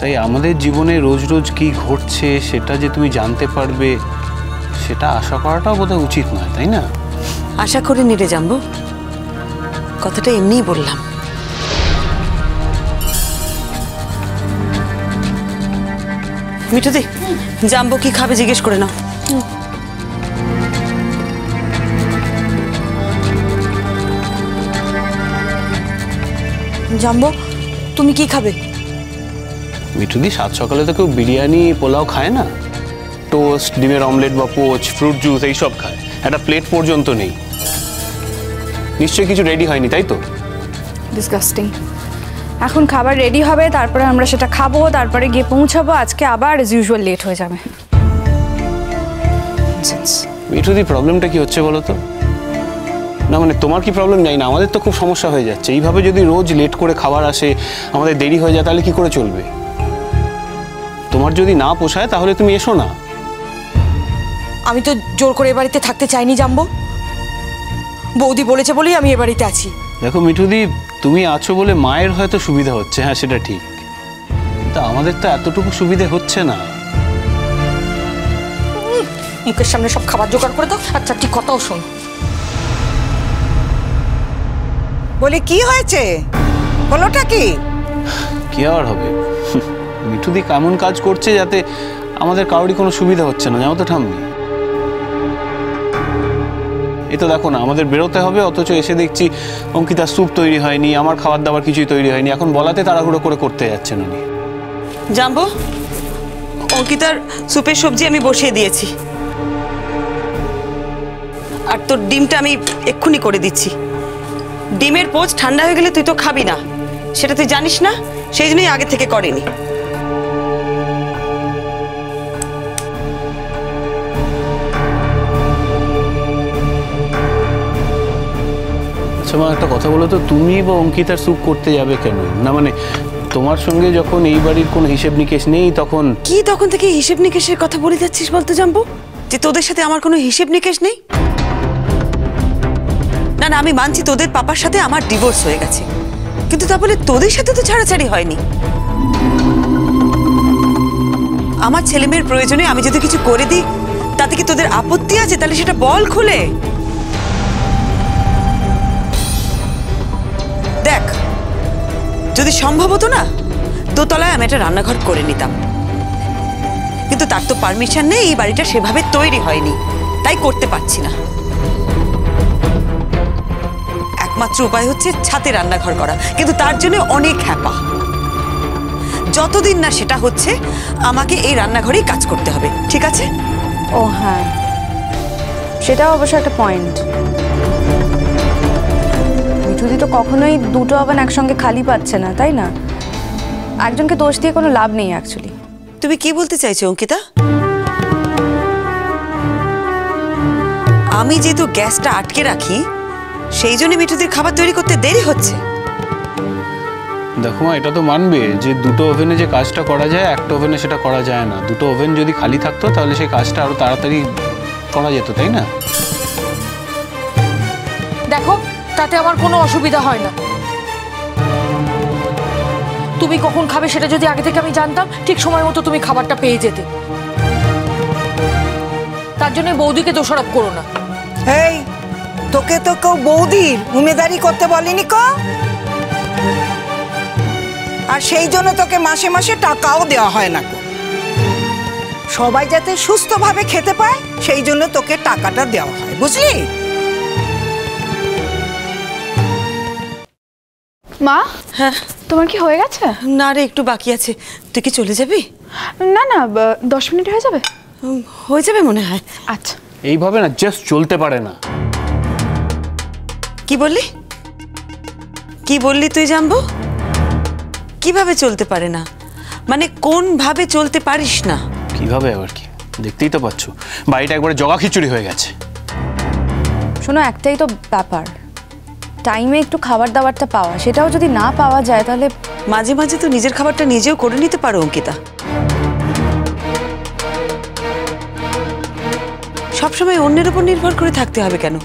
তাই আমাদের জীবনে রোজ রোজ কি ঘটছে সেটা যে তুমি জানতে পারবে সেটা আশা করাটাও বোধহয় উচিত নয়, তাই না? আশা করে নিরে জানবো, কথাটা এমনিই বললাম। মিঠুদি, জাম্বো কি খাবে জিজ্ঞেস করে নাও। জাম্বো, তুমি কি খাবে? মিঠুদি, সাত সকালে তো কেউ বিরিয়ানি পোলাও খায় না। টোস্ট, ডিমের অমলেট বা পোচ, ফ্রুট জুস এইসব খায়। একটা প্লেট পর্যন্ত নেই। নিশ্চয়ই কিছু রেডি হয়নি, তাই তো? ডিসগাস্টিং। এখন খাবার রেডি হবে, তারপরে আমরা সেটা খাবো, তারপরে গিয়ে পৌঁছাবো। আজকে আবার অ্যাজ ইউজুয়াল লেট হয়ে যাবে। মিঠুদি, প্রবলেমটা কি হচ্ছে বলো তো? না মানে তোমার কি প্রবলেম জানি না, আমাদের তো খুব সমস্যা হয়ে যাচ্ছে। এইভাবে যদি রোজ লেট করে খাবার আসে, আমাদের দেরি হয়ে যায়, তাহলে কি করে চলবে? তোমার যদি না পোষায় তাহলে তুমি এসো না। আমি তো জোর করে এ বাড়িতে থাকতে চাইনি জাম্বো, বৌদি বলেছে বলেই আমি এ বাড়িতে আছি। দেখো মিঠুদি, তুমি আছো বলে মায়ের হয়তো সুবিধা হচ্ছে, হ্যাঁ সেটা ঠিক, কিন্তু আমাদের তো এতটুকু সুবিধে হচ্ছে না। মুখের সামনে সব খাবার জোগাড় করে দাও, আচ্ছা ঠিক কথাও শোন। বলে কি হয়েছে, হলোটা কি? কি আর হবে, মিঠুদি কেমন কাজ করছে যাতে আমাদের কারোরই কোনো সুবিধা হচ্ছে না, জানো তো ঠাম্মি? এই তো দেখো না, আমাদের বেরোতে হবে, অথচ এসে দেখছি অঙ্কিতার স্যুপ তৈরি হয়নি, আমার খাবার দাবার কিছুই তৈরি হয়নি। এখন বলাতে তাড়াহুড়ো করে করতে যাচ্ছেন উনি। জাম্বো, অঙ্কিতার স্যুপের সবজি আমি বসিয়ে দিয়েছি, আর তোর ডিমটা আমি এক্ষুনি করে দিচ্ছি। ডিমের পোচ ঠান্ডা হয়ে গেলে তুই তো খাবি না, সেটা তুই জানিস না, সেই জন্যই আগে থেকে করেনি। আচ্ছা মা, একটা কথা বলো তো, তুমি বা অঙ্কিতার স্যুপ করতে যাবে কেন? না মানে তোমার সঙ্গে যখন এই বাড়ির কোনো হিসেব নিকেশ নেই তখন কি তখন থেকে হিসেব নিকেশের কথা বলে যাচ্ছিস বলতে জাম্বো? যে তোদের সাথে আমার কোনো হিসেব নিকেশ নেই? না না, আমি মানছি তোদের পাপার সাথে আমার ডিভোর্স হয়ে গেছে, কিন্তু তা বলে তোদের সাথে তো ছাড়াছাড়ি হয়নি। আমার ছেলে মেয়ের প্রয়োজনে আমি যদি কিছু করে দিই তাতে কি তোদের আপত্তি আছে? তাহলে সেটা বল খুলে। দেখ, যদি সম্ভব হতো না দোতলায় আমি একটা রান্নাঘর করে নিতাম, কিন্তু তার তো পারমিশন নেই, এই বাড়িটা সেভাবে তৈরি হয়নি, তাই করতে পারছি না। একমাত্র উপায় হচ্ছে ছাদে রান্নাঘর করা, কিন্তু তার জন্য অনেক হ্যাপা। যতদিন না সেটা হচ্ছে আমাকে এই রান্নাঘরেই কাজ করতে হবে, ঠিক আছে? ও হ্যাঁ, সেটাও অবশ্য একটা পয়েন্ট। মিঠুদি তো কখনোই দুটো ওভেন একসঙ্গে খালি পাচ্ছে না, তাই না? একজনকে দোষ দিয়ে কোনো লাভ নেই অ্যাকচুয়ালি। তুমি কি বলতে চাইছো অঙ্কিতা? আমি যেহেতু গ্যাসটা আটকে রাখি সেই জন্য মিঠুদির খাবার তৈরি করতে দেরি হচ্ছে। দেখো মা, এটা তো মানবে যে দুটো ওভেনে যে কাজটা করা যায় একটা ওভেনে সেটা করা যায় না। দুটো ওভেন যদি খালি থাকতো তাহলে সেই কাজটা আরো তাড়াতাড়ি করা যেত, তাই না? দেখো, তাতে আমার কোনো অসুবিধা হয় না। তুমি কখন খাবে সেটা যদি আগে থেকে আমি জানতাম, ঠিক সময় মতো তুমি খাবারটা পেয়ে যেতে। তার জন্য বৌদিকে দোষারোপ করো না। এই, তোকে তো কেউ বৌদির উমেদারি করতে বলেনি কো, আর সেই জন্য তোকে মাসে মাসে টাকাও দেওয়া হয় না। সবাই যাতে সুস্থভাবে খেতে পায় সেই জন্য তোকে টাকাটা দেওয়া হয়, বুঝলি? মা, হ্যাঁ তোমার কি হয়ে গেছে? না রে, একটু বাকি আছে। তুই কি চলে যাবি? না না, 10 মিনিট হয়ে যাবে। হয়ে যাবে মনে হয়। আচ্ছা। এইভাবে না জাস্ট চলতে পারে না। কি বললি? কি বললি তুই জানবো? কিভাবে চলতে পারে না মানে কোন ভাবে চলতে পারিস না? কিভাবে আবার কি? দেখতেই তো পাচ্ছ বাড়িটা একবারে জগা খিচুড়ি হয়ে গেছে। শোনো, একটাই তো ব্যাপার, টাইমে একটু খাবার দাবারটা পাওয়া। সেটাও যদি না পাওয়া যায় তাহলে মাঝে মাঝে তো নিজের খাবারটা নিজেও করে নিতে পারো অঙ্কিতা। সবসময় অন্যের উপর নির্ভর করে থাকতে হবে কেন?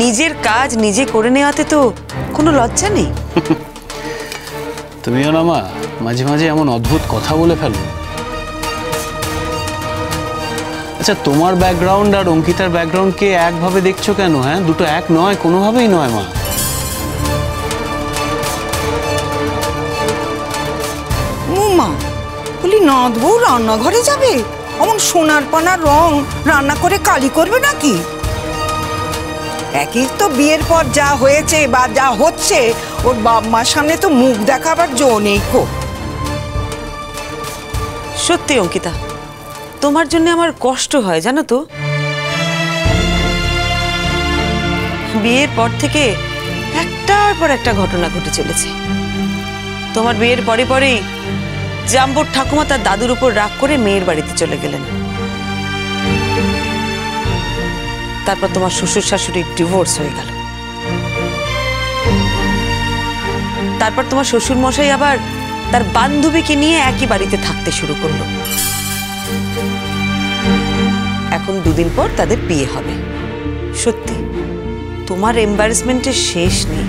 নিজের কাজ নিজে করে নেওয়াতে তো কোনো লজ্জা নেই। তুমিও না মা মাঝে মাঝে এমন অদ্ভুত কথা বলে ফেলো। আচ্ছা, তোমার ব্যাকগ্রাউন্ড আর অঙ্কিতার ব্যাকগ্রাউন্ডকে একভাবে দেখছো কেন? হ্যাঁ, দুটো এক নয়, কোনোভাবেই নয় মা। মা বলি নদ বউ রান্নাঘরে যাবে? অমন সোনার পানা রং রান্না করে কালি করবে নাকি? একই তো বিয়ের পর যা হয়েছে বা যা হচ্ছে, ওর বাপ মার সামনে তো মুখ দেখাবার জো নেই কো। সত্যি অঙ্কিতা, তোমার জন্য আমার কষ্ট হয় জানো তো। বিয়ের পর থেকে একটার পর একটা ঘটনা ঘটে চলেছে। তোমার বিয়ের পরে পরেই জাম্বোর ঠাকুমা তার দাদুর উপর রাগ করে মেয়ের বাড়িতে চলে গেলেন। তারপর তোমার শ্বশুর শাশুড়ির ডিভোর্স হয়ে গেল। তারপর তোমার শ্বশুর মশাই আবার তার বান্ধবীকে নিয়ে একই বাড়িতে থাকতে শুরু করলো। এখন দুদিন পর তাদের বিয়ে হবে। সত্যি তোমার এম্বারেসমেন্টের শেষ নেই।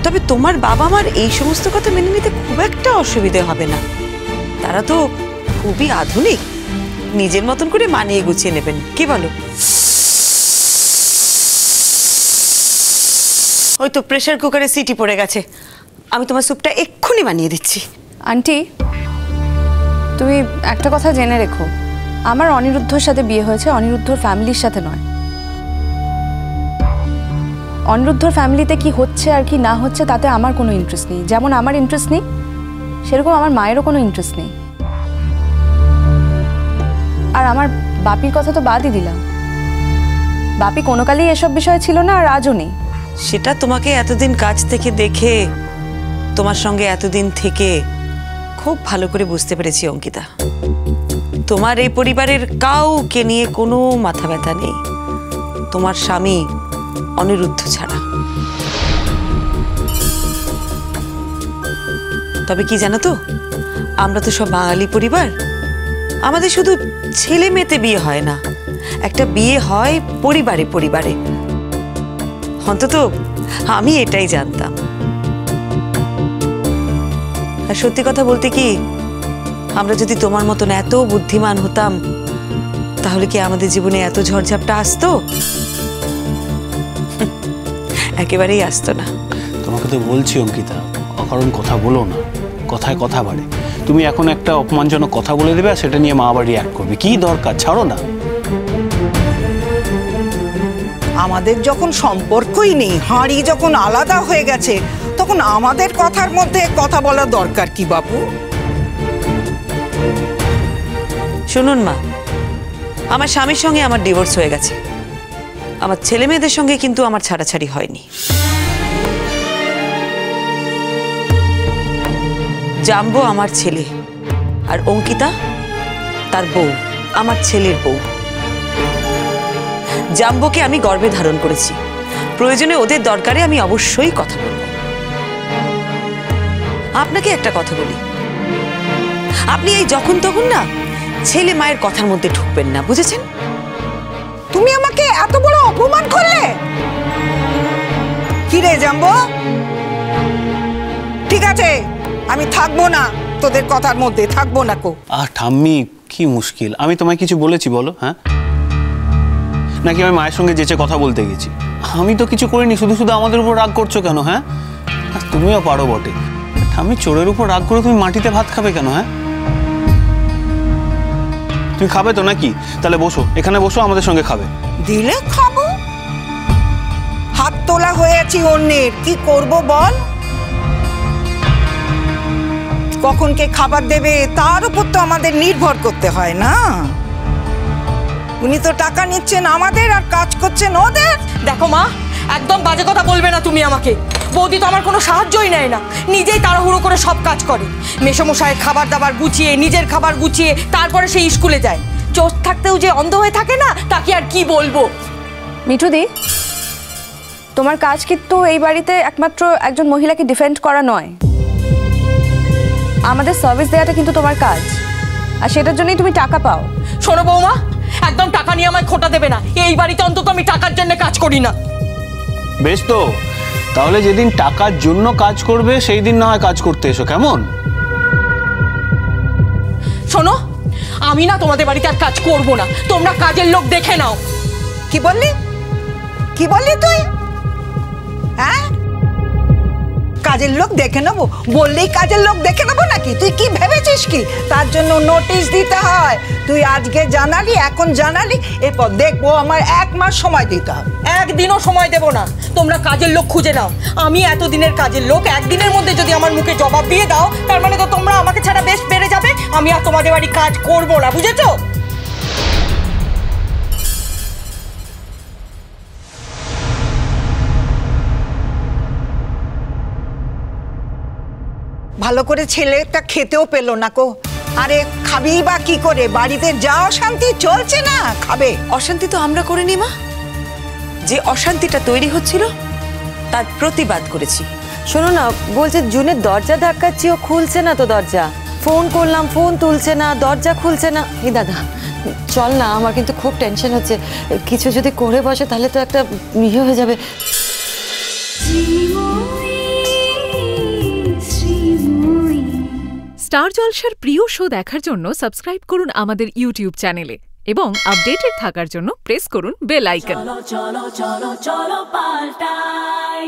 তবে তোমার বাবা মার এই সমস্ত কথা মেনে নিতে খুব একটা অসুবিধে হবে না। তারা তো খুবই আধুনিক, নিজের মতন করে মানিয়ে গুছিয়ে নেবেন, কি বলো? ওই তো প্রেসার কুকারে সিটি পড়ে গেছে, আমি তোমার স্যুপটা এক্ষুনি বানিয়ে দিচ্ছি। আন্টি, তুমি একটা কথা জেনে রেখো, আমার অনিরুদ্ধর সাথে বিয়ে হয়েছে, অনিরুদ্ধর ফ্যামিলির সাথে নয়। অনিরুদ্ধর ফ্যামিলিতে কি হচ্ছে আর কি না হচ্ছে তাতে আমার কোনো ইন্টারেস্ট নেই। যেমন আমার ইন্টারেস্ট নেই, সেরকম আমার মায়েরও কোনো ইন্টারেস্ট নেই। আর আমার বাপির কথা তো বাদই দিলাম, বাপি কোনো কালেই এসব বিষয় ছিল না, আর আজও নেই। সেটা তোমাকে এতদিন কাছ থেকে দেখে, তোমার সঙ্গে এতদিন থেকে খুব ভালো করে বুঝতে পেরেছি অঙ্কিতা। তোমার এই পরিবারের কাউকে নিয়ে কোনো মাথা ব্যথা নেই, তোমার স্বামী অনিরুদ্ধ ছাড়া। তবে কি জানো তো, আমরা তো সব বাঙালি পরিবার, আমাদের শুধু ছেলে মেয়েতে বিয়ে হয় না, একটা বিয়ে হয় পরিবারে পরিবারে। অন্তত আমি এটাই জানতাম। আর সত্যি কথা বলতে কি, আমরা যদি তোমার মতন এত বুদ্ধিমান হতাম, তাহলে কি আমাদের জীবনে এত ঝড়ঝাপটা আসতো? একেবারেই আসতো না। তোমাকে তো বলছি অঙ্কিতা, অকারণ কথা বলো না, কথায় কথা বাড়ে। তুমি এখন একটা অপমানজনক কথা বলে দেবে আর সেটা নিয়ে মা আবার রিয়াক্ট করবে, কি দরকার? ছাড়ো না। আমাদের যখন সম্পর্কই নেই, হাঁড়ি যখন আলাদা হয়ে গেছে, তখন আমাদের কথার মধ্যে কথা বলার দরকার কি বাবু? শুনুন মা, আমার স্বামীর সঙ্গে আমার ডিভোর্স হয়ে গেছে, আমার ছেলে মেয়েদের সঙ্গে কিন্তু আমার ছাড়াছাড়ি হয়নি। জাম্বো আমার ছেলে, আর অঙ্কিতা তার বউ, আমার ছেলের বউ। জাম্বোকে আমি গর্ভে ধারণ করেছি, প্রয়োজনে ওদের দরকারে আমি অবশ্যই কথা বলব। আপনাকে একটা কথা বলি, আপনি এই যখন তখন না ছেলে মায়ের কথার মধ্যে ঢুকবেন না, বুঝেছেন? তুমি আমাকে এত বড় অপমান করলে? কি রে জাম্বো, ঠিক আছে আমি থাকবো না, তোদের কথার মধ্যে থাকবো না কো। ঠাম্মি কি মুশকিল, আমি তোমায় কিছু বলেছি বলো? হ্যাঁ, নাকি আমি মায়ের সঙ্গে যেচে কথা বলতে গেছি? আমি তো কিছু করিনি, শুধু শুধু আমাদের উপর রাগ করছো কেন? হ্যাঁ, তুমিও পারো বটে। ঠাম্মি, চোরের উপর রাগ করে তুমি মাটিতে ভাত খাবে কেন? হ্যাঁ, তুমি খাবে তো নাকি? তাহলে বসো, এখানে বসো, আমাদের সঙ্গে খাবে। দিলে খাবো, হাত তোলা হয়ে আছি অন্যের, কি করব বল? কখন কে খাবার দেবে তার উপর তো আমাদের নির্ভর করতে হয় না। উনি তো টাকা নিচ্ছেন আমাদের আর কাজ করছেন ওদের। দেখো মা, একদম বাজে কথা বলবে না তুমি আমাকে। বৌদি তো আমার কোনো সাহায্যই নেয় না, নিজেই তাড়াহুড়ো করে সব কাজ করে। মেসোমশাইয়ের খাবার দাবার গুছিয়ে, নিজের খাবার গুছিয়ে, তারপরে সে স্কুলে যায়। চোখ থাকতেও যে অন্ধ হয়ে থাকে না, তাকে আর কি বলবো। মিঠুদি, তোমার কাজ কিন্তু এই বাড়িতে একমাত্র একজন মহিলাকে ডিফেন্ড করা নয়, আমাদের সার্ভিস দেওয়াটা কিন্তু তোমার কাজ, আর সেটার জন্যই তুমি টাকা পাও। শোনো বৌমা, একদম টাকা নিয়ে আমায় খোটা দেবে না। এই বাড়িতে অন্তত আমি টাকার জন্য কাজ করি না। বেশ তো, তাহলে যেদিন টাকার জন্য কাজ করবে সেই দিন না হয় কাজ করতে এসো, কেমন? শোনো, আমি না তোমাদের বাড়িতে আর কাজ করব না, তোমরা কাজের লোক দেখে নাও। কি বললি? কি বললি তুই? হ্যাঁ, কাজের লোক দেখে নেবো? বললেই কাজের লোক দেখে নেবো নাকি? তুই কি ভেবেছিস কি তার জন্য নোটিশ দিতে হয়? তুই আজকে জানালি, এখন জানালি, এরপর দেখবো আমার 1 মাস সময় দিতে হবে। একদিনও সময় দেব না, তোমরা কাজের লোক খুঁজে নাও। আমি এতদিনের কাজের লোক, একদিনের মধ্যে যদি আমার মুখে জবাব দিয়ে দাও, তার মানে তো তোমরা আমাকে ছাড়া বেশ বেড়ে যাবে। আমি আর তোমাদের বাড়ি কাজ করব না, বুঝেছো? ভালো করে ছেলেটা খেতেও পেলো না কো। আরে খাবি বা কি করে? বাড়িতে যা অশান্তি চলছে না, খাবে? অশান্তি তো আমরা করিনি মা, যে অশান্তিটা তৈরি হচ্ছিল তার প্রতিবাদ করেছি। শোনো না, বলছে জুনের দরজা ধাক্কাচ্ছি, ও খুলছে না তো দরজা। ফোন করলাম, ফোন তুলছে না, দরজা খুলছে না। এই দাদা চল না, আমার কিন্তু খুব টেনশন হচ্ছে। কিছু যদি করে বসে তাহলে তো একটা ইয়ে হয়ে যাবে। স্টার জলসার প্রিয় শো দেখার জন্য সাবস্ক্রাইব করুন আমাদের ইউটিউব চ্যানেলে এবং আপডেটেড থাকার জন্য প্রেস করুন বেল আইকন। চলো চলো চলো চলো পাল্টাই।